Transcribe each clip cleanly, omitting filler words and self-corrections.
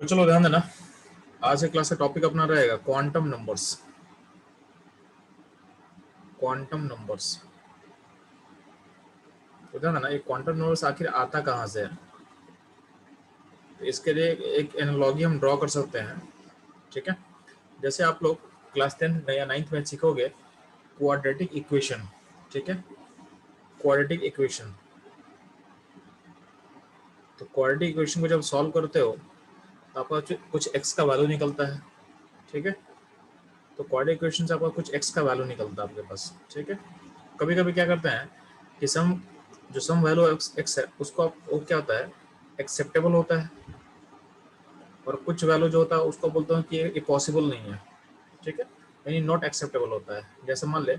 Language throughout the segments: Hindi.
तो चलो ध्यान देना, आज के क्लास का टॉपिक अपना रहेगा क्वांटम नंबर्स। क्वांटम नंबर्स, तो ध्यान देना, ये क्वांटम नंबर्स आखिर आता कहाँ से है। तो इसके लिए एक एनालॉजी हम ड्रॉ कर सकते हैं। ठीक है, जैसे आप लोग क्लास 10th में या 9th में सीखोगे क्वाड्रेटिक इक्वेशन। ठीक है, क्वाड्रेटिक इक्वेशन। तो क्वाड्रेटिक इक्वेशन को जब सॉल्व करते हो तो आपका कुछ एक्स का वैल्यू निकलता है। ठीक है, तो क्वाड्रेटिक इक्वेशन से आपका कुछ एक्स का वैल्यू निकलता है आपके पास। ठीक है, कभी कभी क्या करते हैं कि सम वैल्यू एक्स है उसको वो क्या होता है, एक्सेप्टेबल होता है, और कुछ वैल्यू जो होता है उसको बोलते हैं कि ये पॉसिबल नहीं है। ठीक है, यानी नॉट एक्सेप्टेबल होता है। जैसे मान ले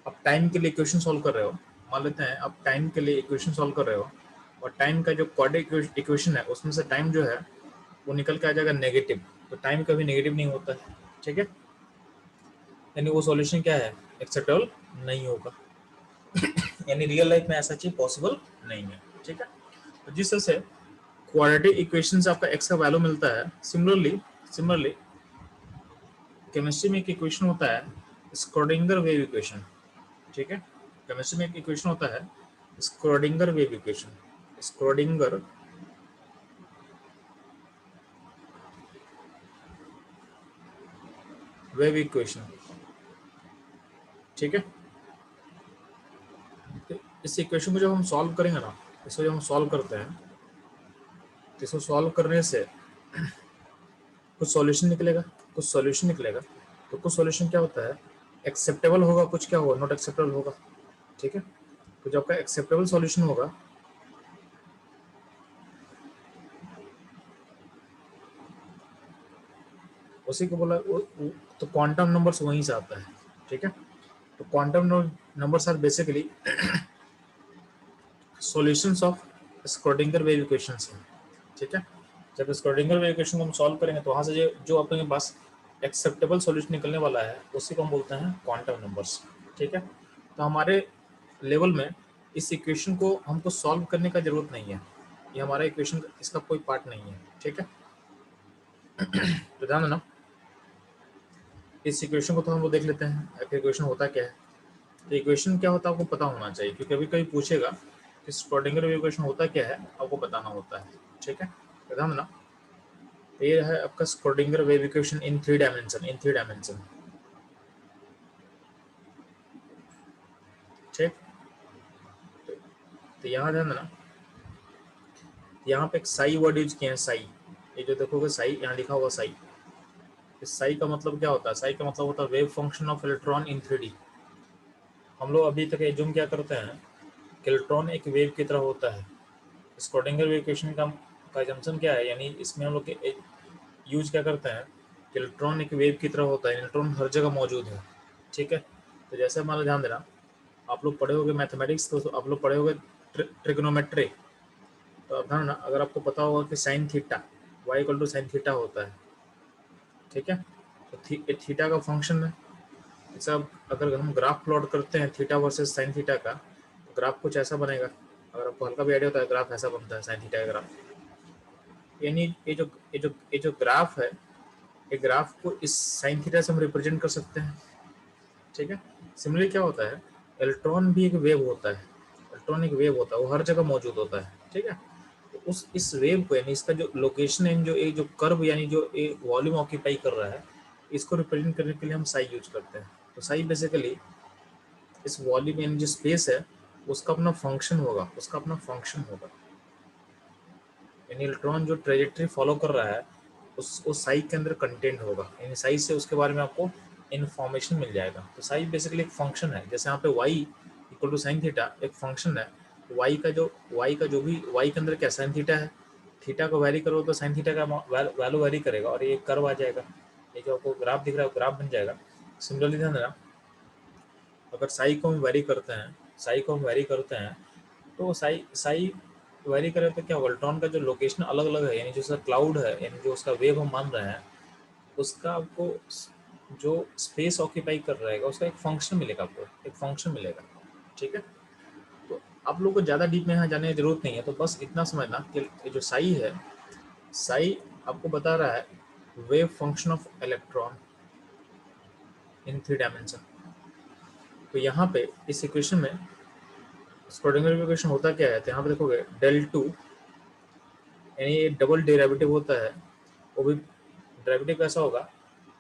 आप टाइम के लिए इक्वेशन सॉल्व कर रहे हो, मान लेते हैं आप टाइम के लिए इक्वेशन सॉल्व कर रहे हो, और टाइम का जो क्वाड्रेटिक इक्वेशन है उसमें से टाइम जो है वो निकल के आ जाएगा नेगेटिव। तो टाइम कभी नेगेटिव नहीं होता है। ठीक है, यानी वो सॉल्यूशन क्या है, एक्सेप्टेबल नहीं होगा, यानी रियल लाइफ में ऐसा चीज पॉसिबल नहीं है। ठीक है, तो जिस तरह से क्वाड्रेटिक इक्वेशन से आपका एक्स का वैल्यू मिलता है, सिमिलरली केमिस्ट्री में एक इक्वेशन होता है स्क्रोडिंगर वेव इक्वेशन। ठीक है, केमिस्ट्री में एक इक्वेशन होता है Schrödinger wave equation. Schrödinger wave equation. ठीक है, तो इस इक्वेशन को जब हम सॉल्व करेंगे ना, इसको जब हम सॉल्व करते हैं तो इसको सॉल्व करने से कुछ सॉल्यूशन निकलेगा, कुछ सॉल्यूशन निकलेगा। तो कुछ सॉल्यूशन क्या होता है, एक्सेप्टेबल होगा, कुछ क्या होगा, नॉट एक्सेप्टेबल होगा। ठीक है, तो जब आपका एक्सेप्टेबल सॉल्यूशन होगा उसी को बोला तो क्वांटम नंबर्स वहीं से आता है। ठीक है, तो quantum numbers are basically solutions of Schrodinger wave equations हैं। ठीक है, जब स्क्रोडिंगर वेव इक्वेशन को हम सॉल्व करेंगे तो वहां से जो अपने पास एक्सेप्टेबल सॉल्यूशन निकलने वाला है उसी को हम बोलते हैं क्वांटम नंबर्स। ठीक है, तो हमारे लेवल में इस इक्वेशन को हमको सॉल्व करने का जरूरत नहीं है, ये हमारा इक्वेशन इसका कोई पार्ट नहीं है। ठीक है, तो ध्यान देना, इस इक्वेशन को तो हम वो देख लेते हैं आखिर इक्वेशन होता क्या है। तो इक्वेशन क्या होता है आपको पता होना चाहिए, क्योंकि कभी कभी पूछेगा कि स्क्रोडिंगर वेव इक्वेशन होता क्या है, आपको बताना होता है। ठीक है, तो ध्यान देना, ये है आपका Schrödinger wave equation in three dimension. ठीक, तो यहाँ ध्यान देना, यहाँ पे एक साई वर्ड यूज किया है, साई। ये जो देखोगे साई, यहाँ लिखा होगा साई। इस साई का मतलब क्या होता है, साई का मतलब होता है wave function of electron in 3D। हम लोग अभी तक एज्यूम क्या करते हैं कि इलेक्ट्रॉन एक वेव की तरह होता है। स्क्रोडिंगर वेव इक्वेशन का एजम्पशन क्या है, यानी इसमें हम लोग यूज क्या करते हैं कि इलेक्ट्रॉन एक वेव की तरह होता है, इलेक्ट्रॉन हर जगह मौजूद है। ठीक है, तो जैसे मान लो, ध्यान देना, आप लोग पढ़े होगे मैथमेटिक्स, तो आप लोग पढ़े होगे ट्रिग्नोमेट्री। तो अब ध्यान, अगर आपको पता होगा कि sine theta y equal to sine theta होता है। ठीक है, तो थीटा का फंक्शन है। सब अगर हम ग्राफ प्लॉट करते हैं थीटा वर्सेस साइन थीटा का, तो ग्राफ कुछ ऐसा बनेगा। अगर आपको हल्का भी आइडिया होता है, ग्राफ ऐसा बनता है साइन थीटा का ग्राफ। यानी ये जो ग्राफ है, ये ग्राफ को इस साइन थीटा से हम रिप्रेजेंट कर सकते हैं। ठीक है, सिमिलरली क्या होता है, इलेक्ट्रॉन भी एक वेव होता है। इलेक्ट्रॉन एक वेव होता है, वो हर जगह मौजूद होता है। ठीक है, तो उस इस वेव को, यानी इसका जो लोकेशन है, जो कर्व यानी जो वॉल्यूम ऑक्यूपाई कर रहा है, इसको रिप्रेजेंट करने के लिए हम साई यूज करते हैं। तो साई बेसिकली इस वॉल्यूम यानी जो स्पेस है उसका अपना फंक्शन होगा, यानी इलेक्ट्रॉन जो ट्रेजेक्टरी फॉलो कर रहा है उस साई के अंदर कंटेंट होगा, यानी साई से उसके बारे में आपको इन्फॉर्मेशन मिल जाएगा। तो साई बेसिकली एक फंक्शन है, जैसे यहाँ पे y equal to sine theta एक फंक्शन है। वाई का जो भी वाई के अंदर क्या साइन थीटा है, थीटा को वैरी करो तो साइन थीटा का वैल्यू वैरी करेगा, और ये कर्व आ जाएगा, ये जो आपको ग्राफ दिख रहा है ग्राफ बन जाएगा। सिमिलरली ध्यान देना, अगर साई को हम वैरी करते हैं तो साई साई वैरी करें तो क्या होगा, इलेक्ट्रॉन का जो लोकेशन अलग अलग है, यानी जो उसका क्लाउड है, यानी जो उसका वेव हम मान रहे हैं, उसका आपको जो स्पेस ऑक्यूपाई कर रहेगा उसका एक फंक्शन मिलेगा, आपको एक फंक्शन मिलेगा। ठीक है, तो आप लोगों को ज़्यादा डीप में यहाँ जाने की जरूरत नहीं है, तो बस इतना समझना कि जो साई है, साई आपको बता रहा है wave function of electron in 3 dimension. तो यहाँ पे इस इक्वेशन में स्क्रोडिंगर इक्वेशन होता क्या है, तो यहाँ पे देखोगे डेल टू, यानी ये डबल डेरिवेटिव होता है, वो भी डेरिवेटिव कैसा होगा,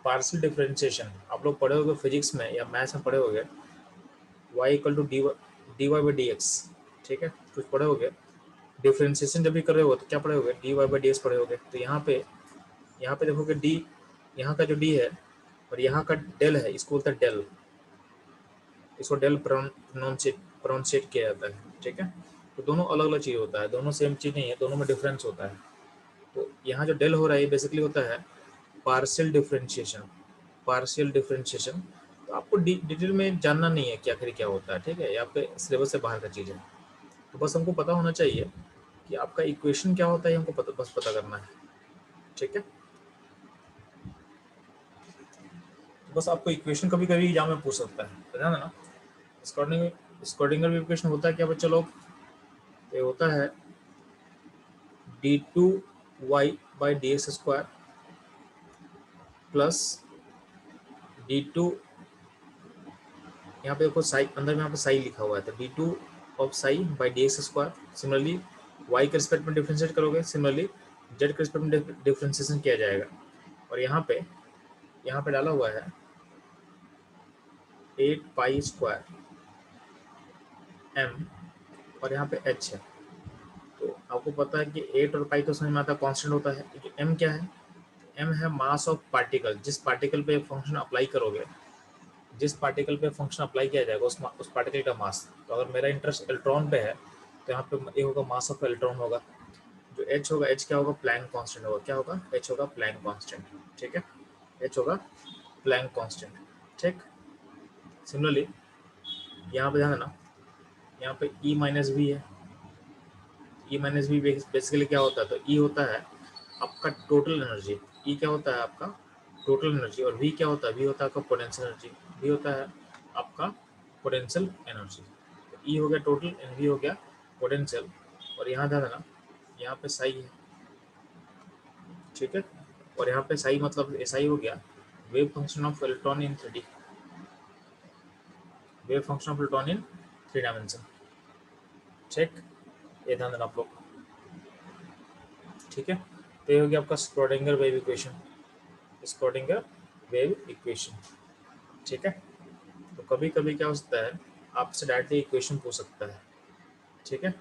पार्शियल डिफरेंशिएशन। आप लोग पढ़े होगे फिजिक्स में या मैथ्स में पढ़े होगे, y equal to d y by d x, ठीक है, कुछ पढ़े होगे। डिफरेंशिएशन जब भी कर रहे हो तो क्या पढ़े होगे, d y by d x पढ़े होगे। तो यहाँ पे देखोगे डी, यहाँ का जो डी है और यहाँ का डेल है, इसको बोलता है डेल, इसको डेल प्रोनाउंसिएट किया जाता है, ठीक है। तो दोनों अलग अलग चीज़ होता है, दोनों सेम चीज़ नहीं है, दोनों में डिफरेंस होता है। तो यहाँ जो डेल हो रहा है ये बेसिकली होता है पार्शियल डिफरेंशिएशन, पार्शियल डिफरेंशिएशन। तो आपको डिटेल में जानना नहीं है कि आखिर क्या होता है, ठीक है, ये आपके सिलेबस से बाहर का चीज़ है। तो बस हमको पता होना चाहिए कि आपका इक्वेशन क्या होता है, हमको बस पता करना है, ठीक है। तो बस आपको इक्वेशन कभी कभी एग्जाम में पूछ सकता है, तो ध्यान देना। स्क्रोडिंगर इक्वेशन होता है क्या बच्चे लोग, ये होता है d two y by d x square plus d two, यहाँ पे देखो साई अंदर में यहाँ पे साई लिखा हुआ है, तो d two of psi by d x square. Similarly y के रिस्पेक्ट में डिफ्रेंशिएट करोगे, सिमिलरली जेड के रिस्पेक्ट में डिफ्रेंशिएशन किया जाएगा। और यहाँ पे डाला हुआ है 8 पाई स्क्वायर एम, और यहाँ पे एच है। तो आपको पता है कि 8 और पाई तो समझ में आता है कांस्टेंट होता है, लेकिन एम क्या है, एम है मास ऑफ पार्टिकल। जिस पार्टिकल पे फंक्शन अप्लाई करोगे, जिस पार्टिकल पे फंक्शन अप्लाई किया जाएगा उस पार्टिकल का मास। तो अगर मेरा इंटरेस्ट इलेक्ट्रॉन पे है तो यहाँ पे ये होगा मास ऑफ इलेक्ट्रॉन होगा। जो एच होगा, एच क्या होगा, प्लैंक कांस्टेंट होगा। क्या होगा, एच होगा प्लैंक कांस्टेंट, ठीक है, एच होगा प्लैंक कांस्टेंट, ठीक। सिमिलरली यहाँ पे ध्यान देना, यहाँ पे ई माइनस वी है। ई माइनस वी बेसिकली क्या होता है, तो ई होता है आपका टोटल एनर्जी, ई क्या होता है आपका टोटल एनर्जी, और वी क्या होता है, वी होता है आपका पोटेंशियल एनर्जी, वी होता है आपका पोटेंशियल एनर्जी। तो ई हो गया टोटल, एन वी हो गया पोटेंशियल। और यहाँ ध्यान देना, यहाँ पे साई है, ठीक है, और यहाँ पे साई मतलब ऐसा ही हो गया wave function of electron in 3D, wave function of electron in 3 dimension, ठीक। ये ध्यान देना आप लोग, ठीक है। तो ये हो गया आपका Schrödinger wave equation, Schrödinger wave equation, ठीक है। तो कभी कभी क्या हो सकता है, आपसे डायरेक्टली इक्वेशन पूछ सकता है, ठीक है।